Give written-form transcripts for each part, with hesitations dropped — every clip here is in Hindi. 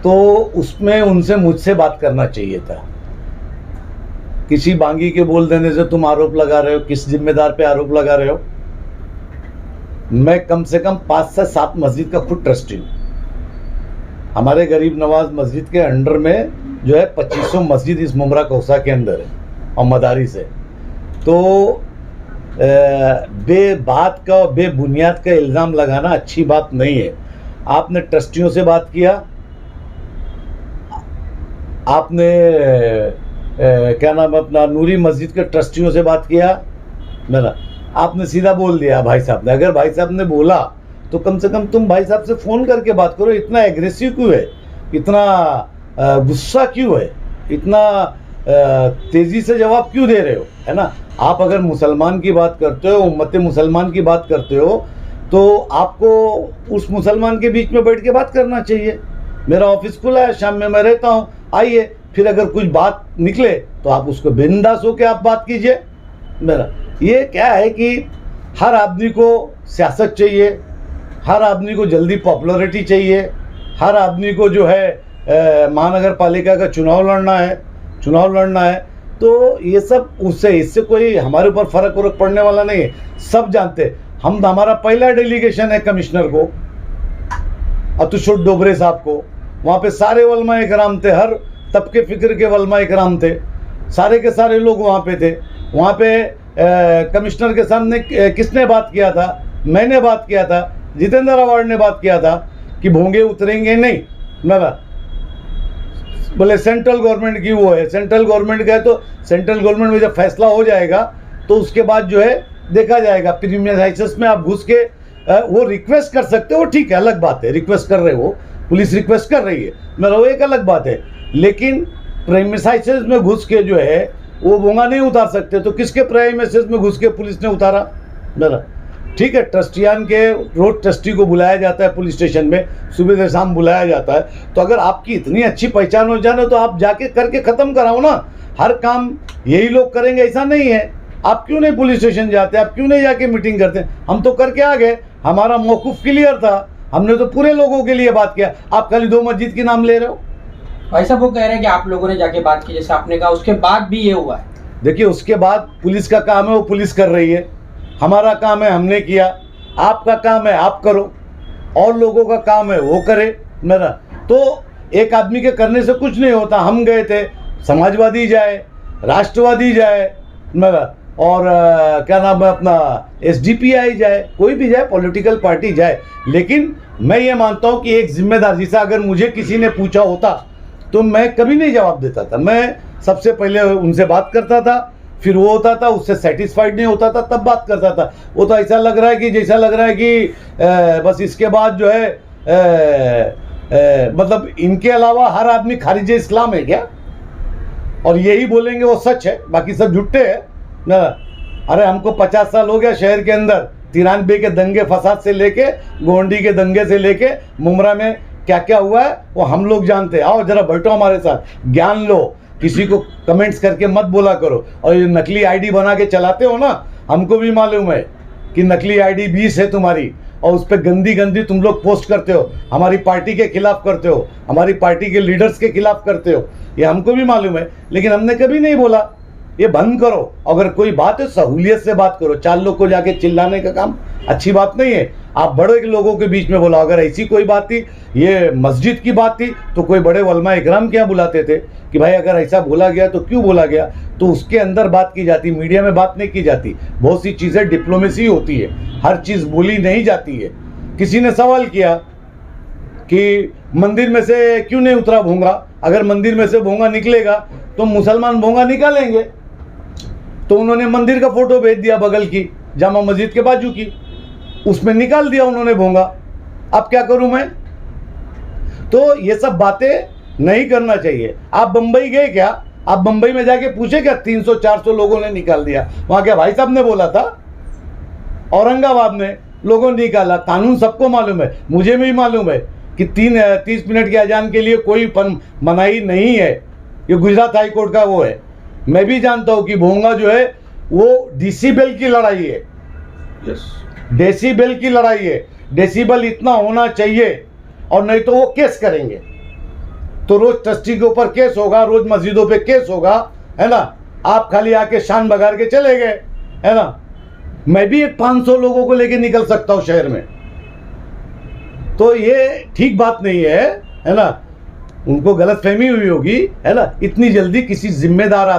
तो उसमें उनसे मुझसे बात करना चाहिए था। किसी बांगी के बोल देने से तुम आरोप लगा रहे हो, किस जिम्मेदार पे आरोप लगा रहे हो? मैं कम से कम 5 से 7 मस्जिद का खुद ट्रस्टी हूँ। हमारे गरीब नवाज मस्जिद के अंडर में जो है 2500 मस्जिद इस मुमरा कौसा के अंदर है और मदारिस है। तो बेबात का, बेबुनियाद का इल्ज़ाम लगाना अच्छी बात नहीं है। आपने ट्रस्टियों से बात किया, आपने क्या नाम अपना नूरी मस्जिद के ट्रस्टियों से बात किया, मेरा आपने सीधा बोल दिया भाई साहब ने। अगर भाई साहब ने बोला तो कम से कम तुम भाई साहब से फ़ोन करके बात करो। इतना एग्रेसिव क्यों है, इतना गुस्सा क्यों है, इतना तेज़ी से जवाब क्यों दे रहे हो, है ना? आप अगर मुसलमान की बात करते हो, उम्मत मुसलमान की बात करते हो, तो आपको उस मुसलमान के बीच में बैठ के बात करना चाहिए। मेरा ऑफिस खुला है, शाम में मैं रहता हूँ, आइए। फिर अगर कुछ बात निकले तो आप उसको बिंदास होकर आप बात कीजिए। मेरा ये क्या है कि हर आदमी को सियासत चाहिए, हर आदमी को जल्दी पॉपुलैरिटी चाहिए, हर आदमी को जो है महानगर पालिका का चुनाव लड़ना है। तो ये सब इससे कोई हमारे ऊपर फ़र्क वरक पड़ने वाला नहीं है। सब जानते हैं हम, हमारा पहला डेलीगेशन है कमिश्नर को, अतुशुट डोबरे साहब को। वहाँ पे सारे वलमा इकराम थे, हर तबके फ़िक्र के वलमा इकराम थे, सारे के सारे लोग वहाँ पे थे। वहाँ पे कमिश्नर के सामने किसने बात किया था? मैंने बात किया था, जितेंद्र अवार्ड ने बात किया था कि भोंगे उतरेंगे नहीं। मेरा बोले सेंट्रल गवर्नमेंट की वो है, सेंट्रल गवर्नमेंट का है, तो सेंट्रल गवर्नमेंट में जब फैसला हो जाएगा तो उसके बाद जो है देखा जाएगा। प्रीमियराइजेशन में आप घुस के वो रिक्वेस्ट कर सकते हो, ठीक है, अलग बात है, रिक्वेस्ट कर रहे हो, पुलिस रिक्वेस्ट कर रही है, मेरा वो एक अलग बात है। लेकिन प्रीमियराइजेशन में घुस के जो है वो भोंगा नहीं उतार सकते। तो किसके प्रीमियराइजेशन में घुस के पुलिस ने उतारा? मेरा ठीक है, ट्रस्टियान के रोज ट्रस्टी को बुलाया जाता है पुलिस स्टेशन में, सुबह से शाम बुलाया जाता है। तो अगर आपकी इतनी अच्छी पहचान हो जाए तो आप जाके करके ख़त्म कराओ ना। हर काम यही लोग करेंगे ऐसा नहीं है। आप क्यों नहीं पुलिस स्टेशन जाते, आप क्यों नहीं जाके मीटिंग करते? हम तो करके आ गए, हमारा मौक़िफ़ क्लियर था, हमने तो पूरे लोगों के लिए बात किया। आप खाली 2 मस्जिद के नाम ले रहे हो। भाई साहब वो कह रहे हैं कि आप लोगों ने जाके बात की, जैसे आपने कहा, उसके बाद भी ये हुआ है। देखिए, उसके बाद पुलिस का काम है, वो पुलिस कर रही है, हमारा काम है हमने किया, आपका काम है आप करो, और लोगों का काम है वो करे। मेरा तो एक आदमी के करने से कुछ नहीं होता। हम गए थे, समाजवादी जाए, राष्ट्रवादी जाए, मेरा और क्या नाम है अपना SDPI जाए, कोई भी जाए, पॉलिटिकल पार्टी जाए। लेकिन मैं ये मानता हूँ कि एक जिम्मेदार, जैसा अगर मुझे किसी ने पूछा होता तो मैं कभी नहीं जवाब देता था। मैं सबसे पहले उनसे बात करता था, फिर वो होता था, उससे सेटिस्फाइड नहीं होता था तब बात करता था। वो तो ऐसा लग रहा है कि जैसा लग रहा है कि बस इसके बाद जो है मतलब इनके अलावा हर आदमी खारिज इस्लाम है क्या? और यही बोलेंगे वो सच है, बाकी सब झूठे हैं ना। अरे हमको 50 साल हो गया शहर के अंदर, 93 के दंगे फसाद से लेके, गोंडी के दंगे से लेके, मुमरा में क्या क्या हुआ है वो हम लोग जानते हैं। आओ जरा बैठो हमारे साथ, ज्ञान लो, किसी को कमेंट्स करके मत बोला करो। और ये नकली आईडी बना के चलाते हो ना, हमको भी मालूम है कि नकली आईडी 20 है तुम्हारी, और उस पर गंदी गंदी तुम लोग पोस्ट करते हो, हमारी पार्टी के खिलाफ करते हो, हमारी पार्टी के लीडर्स के खिलाफ करते हो, ये हमको भी मालूम है। लेकिन हमने कभी नहीं बोला ये बंद करो। अगर कोई बात है सहूलियत से बात करो, 4 लोग को जाके चिल्लाने का काम अच्छी बात नहीं है। आप बड़े लोगों के बीच में बोला। अगर ऐसी कोई बात थी, ये मस्जिद की बात थी, तो कोई बड़े उलमा इकराम क्या बुलाते थे कि भाई अगर ऐसा बोला गया तो क्यों बोला गया, तो उसके अंदर बात की जाती, मीडिया में बात नहीं की जाती। बहुत सी चीज़ें डिप्लोमेसी होती है, हर चीज़ बोली नहीं जाती है। किसी ने सवाल किया कि मंदिर में से क्यों नहीं उतरा भोंगा? अगर मंदिर में से भोंगा निकलेगा तो मुसलमान भोंगा निकालेंगे। तो उन्होंने मंदिर का फोटो भेज दिया, बगल की जामा मस्जिद के बाजू की, उसमें निकाल दिया उन्होंने भोंगा। अब क्या करूं मैं? तो ये सब बातें नहीं करना चाहिए। आप बंबई गए क्या? आप बंबई में जाके पूछे क्या? 300-400 लोगों ने निकाल दिया। वहां क्या भाई साहब ने बोला था? औरंगाबाद में लोगों ने निकाला। कानून सबको मालूम है, मुझे भी मालूम है कि 30 मिनट के अजान के लिए कोई मनाही नहीं है। ये गुजरात हाई कोर्ट का वो है। मैं भी जानता हूं कि भोंगा जो है वो डेसिबल की लड़ाई है। डेसिबल की लड़ाई है। डेसिबल इतना होना चाहिए, और नहीं तो वो केस करेंगे। तो रोज ट्रस्टी के ऊपर केस होगा, रोज मस्जिदों पे केस होगा, है ना। आप खाली आके शान बगाड़ के चले गए, है ना। मैं भी एक 500 लोगों को लेके निकल सकता हूँ शहर में, तो ये ठीक बात नहीं है ना। उनको गलतफहमी हुई होगी, है ना। इतनी जल्दी किसी जिम्मेदार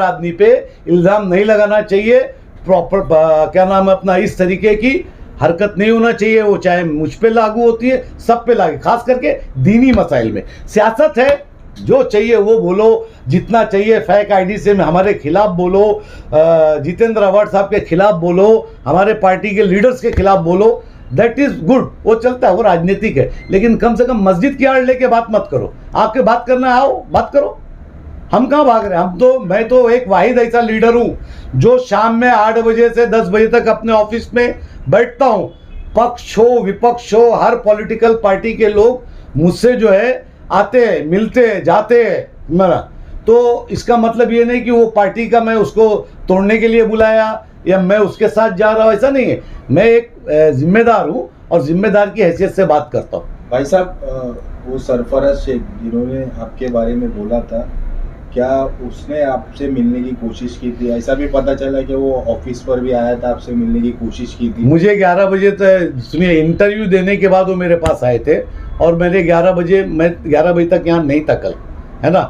आदमी पे इल्ज़ाम नहीं लगाना चाहिए। प्रॉपर क्या नाम है अपना, इस तरीके की हरकत नहीं होना चाहिए। वो चाहे मुझ पे लागू होती है, सब पे लागू, खास करके दीनी मसाइल में। सियासत है, जो चाहिए वो बोलो, जितना चाहिए फेक आईडी से हमारे खिलाफ बोलो, जितेंद्र अवार्ड साहब के खिलाफ बोलो, हमारे पार्टी के लीडर्स के खिलाफ बोलो, दैट इज गुड, वो चलता है, वो राजनीतिक है। लेकिन कम से कम मस्जिद की आड़ लेके बात मत करो। आपके बात करना आओ, बात करो। हम कहाँ भाग रहे हैं? मैं तो एक वाहिद ऐसा लीडर हूँ जो शाम में 8 बजे से 10 बजे तक अपने ऑफिस में बैठता हूँ। पक्ष हो विपक्ष हो, हर पॉलिटिकल पार्टी के लोग मुझसे जो है आते हैं, मिलते हैं, जाते हैं मेरा। तो इसका मतलब ये नहीं कि वो पार्टी का मैं उसको तोड़ने के लिए बुलाया या मैं उसके साथ जा रहा हूँ, ऐसा नहीं है। मैं एक जिम्मेदार हूँ और जिम्मेदार की हैसियत से बात करता हूँ। भाई साहब, वो सरफराज शेख जिन्होंने आपके बारे में बोला था, क्या उसने आपसे मिलने की कोशिश की थी? ऐसा भी पता चला कि वो ऑफिस पर भी आया था, आपसे मिलने की कोशिश की थी। मुझे 11 बजे तक, सुनिए, इंटरव्यू देने के बाद वो मेरे पास आए थे और मैं 11 बजे तक यहाँ नहीं था कल, है ना।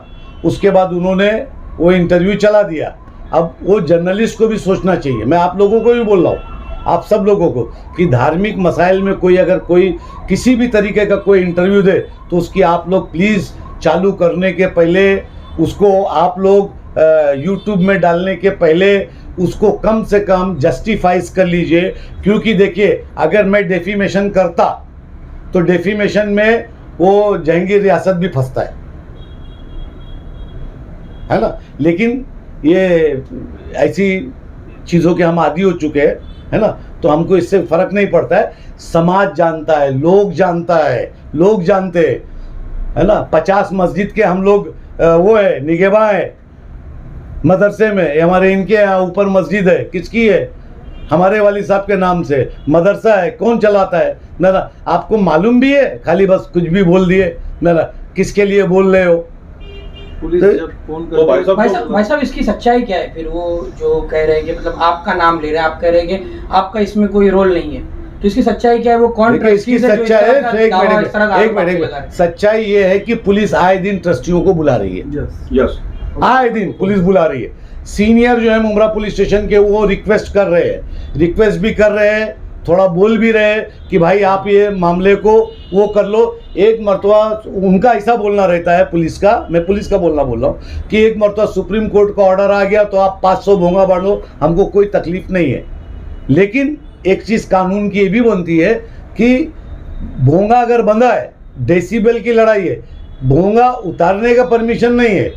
उसके बाद उन्होंने वो इंटरव्यू चला दिया। अब वो जर्नलिस्ट को भी सोचना चाहिए, मैं आप लोगों को भी बोल रहा हूँ, आप सब लोगों को, कि धार्मिक मसाइल में अगर कोई किसी भी तरीके का कोई इंटरव्यू दे तो उसकी आप लोग प्लीज़ चालू करने के पहले उसको आप लोग यूट्यूब में डालने के पहले उसको कम से कम जस्टिफाइज कर लीजिए। क्योंकि देखिए, अगर मैं डेफीमेशन करता तो डेफीमेशन में वो जहांगीर रियासत भी फंसता है ना। लेकिन ये ऐसी चीज़ों के हम आदी हो चुके हैं, है ना, तो हमको इससे फ़र्क नहीं पड़ता है। समाज जानता है, लोग जानते हैं, है ना। 50 मस्जिद के हम लोग वो है, निगेबा है मदरसे में, हमारे इनके यहाँ ऊपर मस्जिद है, किसकी है? हमारे वाली साहब के नाम से मदरसा है, कौन चलाता है ना? आपको मालूम भी है, खाली बस कुछ भी बोल दिए ना, किसके लिए बोल रहे हो? पुलिस तो, जब फोन तो भाई साहब इसकी सच्चाई क्या है फिर? वो जो कह रहे हैं कि मतलब आपका नाम ले रहे हैं, आप कह रहे हैं कि आपका इसमें कोई रोल नहीं है, तो इसकी सच्चाई क्या है? वो कौन इसकी सच्चाई है? एक मिनट, सच्चाई ये है कि पुलिस आए दिन ट्रस्टियों को बुला रही है। यस, आए दिन पुलिस बुला रही है। सीनियर जो है मुमरा पुलिस स्टेशन के, वो रिक्वेस्ट भी कर रहे हैं, थोड़ा बोल भी रहे हैं कि भाई आप ये मामले को वो कर लो। एक मरतबा उनका ऐसा बोलना रहता है पुलिस का, मैं पुलिस का बोल रहा हूँ, कि एक मरतबा सुप्रीम कोर्ट का ऑर्डर आ गया तो आप 500 भोंगा बांधो, हमको कोई तकलीफ नहीं है। लेकिन एक चीज़ कानून की ये भी बनती है कि भोंगा अगर बंधा है, डेसिबल की लड़ाई है, भोंगा उतारने का परमिशन नहीं है।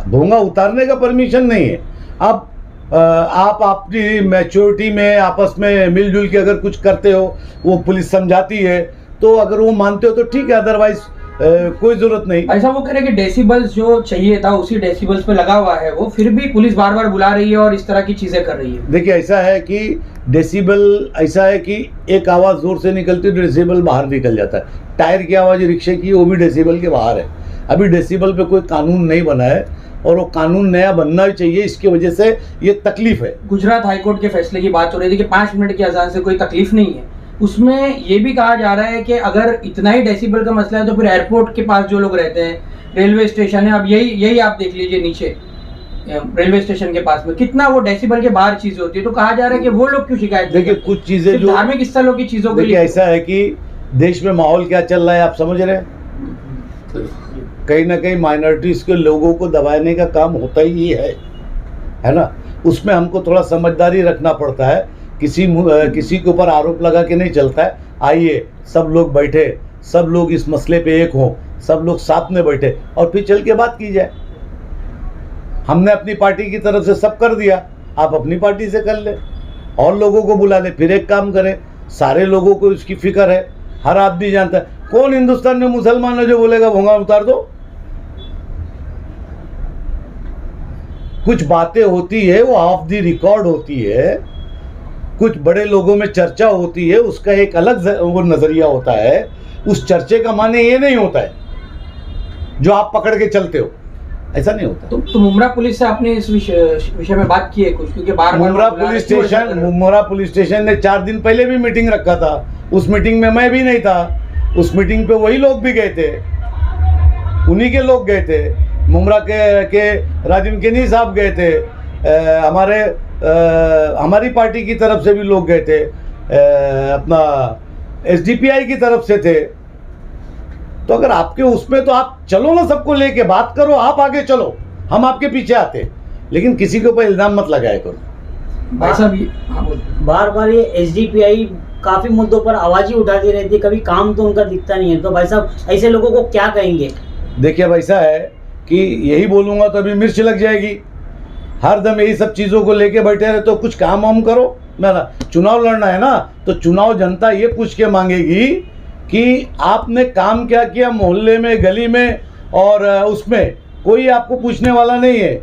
भोंगा उतारने का परमिशन नहीं है। अब आप अपनी मैच्योरिटी में आपस में मिलजुल के अगर कुछ करते हो, वो पुलिस समझाती है, तो अगर वो मानते हो तो ठीक है, अदरवाइज कोई जरूरत नहीं। ऐसा वो कह रहे हैं कि डेसिबल्स जो चाहिए था उसी डेसिबल्स पे लगा हुआ है वो, फिर भी पुलिस बार बार बुला रही है और इस तरह की चीजें कर रही है। देखिए, ऐसा है कि डेसिबल ऐसा है कि एक आवाज़ जोर से निकलती है तो डेसिबल बाहर निकल जाता है। टायर की आवाज़ रिक्शे की, वो भी डेसिबल के बाहर है। अभी डेसिबल पे कोई कानून नहीं बना है और वो कानून नया बनना भी चाहिए, इसकी वजह से ये तकलीफ है। गुजरात हाईकोर्ट के फैसले की बात हो रही थी कि 5 मिनट की अजान से कोई तकलीफ नहीं है। उसमें ये भी कहा जा रहा है कि अगर इतना ही डेसिबल का मसला है तो फिर एयरपोर्ट के पास जो लोग रहते हैं, रेलवे स्टेशन है, अब यही आप देख लीजिए, नीचे रेलवे स्टेशन के पास में कितना वो डेसिबल के बाहर चीजें होती है, तो कहा जा रहा है कि वो लोग क्यों शिकायत? देखिए, कुछ चीजें जो धार्मिक स्थलों की चीजों के लिए ऐसा है कि देश में माहौल क्या चल रहा है आप समझ रहे हैं। कहीं ना कहीं माइनॉरिटीज के लोगों को दबाने का काम होता ही है ना। उसमें हमको थोड़ा समझदारी रखना पड़ता है, किसी के ऊपर आरोप लगा के नहीं चलता है। आइए सब लोग बैठे, सब लोग इस मसले पे एक हों, सब लोग साथ में बैठे और फिर चल के बात की जाए। हमने अपनी पार्टी की तरफ से सब कर दिया, आप अपनी पार्टी से कर ले और लोगों को बुला ले, फिर एक काम करें। सारे लोगों को इसकी फिक्र है, हर आदमी जानता है। कौन हिंदुस्तान में मुसलमान है जो बोलेगा भोंगा उतार दो? कुछ बातें होती है वो ऑफ द रिकॉर्ड होती है, कुछ बड़े लोगों में चर्चा होती है, उसका एक अलग वो नजरिया होता है। उस चर्चे का माने ये नहीं होता है जो आप पकड़ के चलते हो, ऐसा नहीं होता। तो मुमरा पुलिस से आपने इस विषय में बात की है कुछ, क्योंकि बार मुमरा पुलिस स्टेशन ने 4 दिन पहले भी मीटिंग रखा था। उस मीटिंग में मैं भी नहीं था। उस मीटिंग पे वही लोग भी गए थे, उन्हीं के लोग गए थे। मुमरा के राजीव केनी साहब गए थे, हमारी पार्टी की तरफ से भी लोग गए थे, अपना SDPI की तरफ से थे। तो अगर आपके उसमें तो आप चलो ना, सबको लेके बात करो, आप आगे चलो, हम आपके पीछे आते, लेकिन किसी के ऊपर इल्जाम मत लगाया करो। भाई साहब बार बार ये SDPI काफी मुद्दों पर आवाज ही उठाती रहती है, कभी काम तो उनका दिखता नहीं है। तो भाई साहब ऐसे लोगों को क्या कहेंगे? देखिए वैसा है कि यही बोलूँगा तो अभी मिर्च लग जाएगी। हर दम यही सब चीज़ों को लेके बैठे रहे तो कुछ काम वाम करो। मेरा चुनाव लड़ना है ना, तो चुनाव जनता ये पूछ के मांगेगी कि आपने काम क्या किया मोहल्ले में, गली में, और उसमें कोई आपको पूछने वाला नहीं है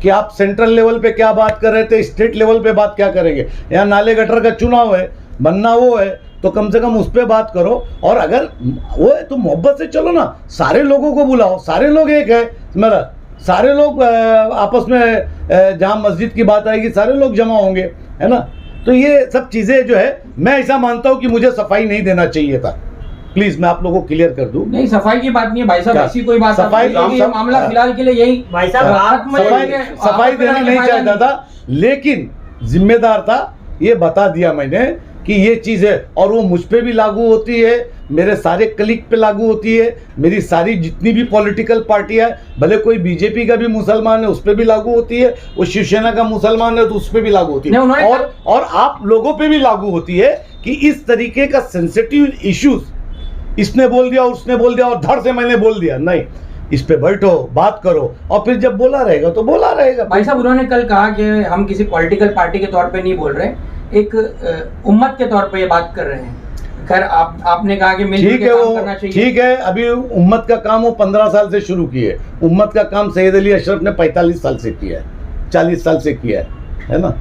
कि आप सेंट्रल लेवल पे क्या बात कर रहे थे, स्टेट लेवल पे बात क्या करेंगे। यहाँ नाले गटर का चुनाव है, बनना वो है, तो कम से कम उस पर बात करो। और अगर वो है तो मोहब्बत से चलो ना, सारे लोगों को बुलाओ, सारे लोग एक है मेरा, सारे लोग आपस में जहाँ मस्जिद की बात आएगी सारे लोग जमा होंगे, है ना। तो ये सब चीज़ें जो है, मैं ऐसा मानता हूँ कि मुझे सफाई नहीं देना चाहिए था। प्लीज मैं आप लोगों को क्लियर कर दूं। नहीं, सफाई की बात नहीं है भाई साहब, ऐसी कोई बात सफाई नहीं है। मामला फिलहाल के लिए यही भाई साहब सफाई देना नहीं चाहता था, लेकिन जिम्मेदार था, ये बता दिया मैंने कि ये चीज़ है। और वो मुझ पे भी लागू होती है, मेरे सारे कलीग पे लागू होती है, मेरी सारी जितनी भी पॉलिटिकल पार्टी है, भले कोई बीजेपी का भी मुसलमान है उस पर भी लागू होती है, वो शिवसेना का मुसलमान है तो उस पर भी लागू होती है, और आप लोगों पे भी लागू होती है कि इस तरीके का सेंसिटिव इश्यूज इसने बोल दिया, उसने बोल दिया और धड़ से मैंने बोल दिया, नहीं, इस पे बैठो, बात करो, और फिर जब बोला रहेगा तो बोला रहेगा। भाई साहब उन्होंने कल कहा कि हम किसी पॉलिटिकल पार्टी के तौर पे नहीं बोल रहे, एक उम्मत के तौर पे ये बात कर रहे हैं। खैर आपने कहा कि मिलकर के काम करना चाहिए। ठीक है, अभी उम्मत का काम वो 15 साल से शुरू किए। उम्मत का काम सैयद अली अशरफ ने 45 साल से किया है, 40 साल से किया है ना।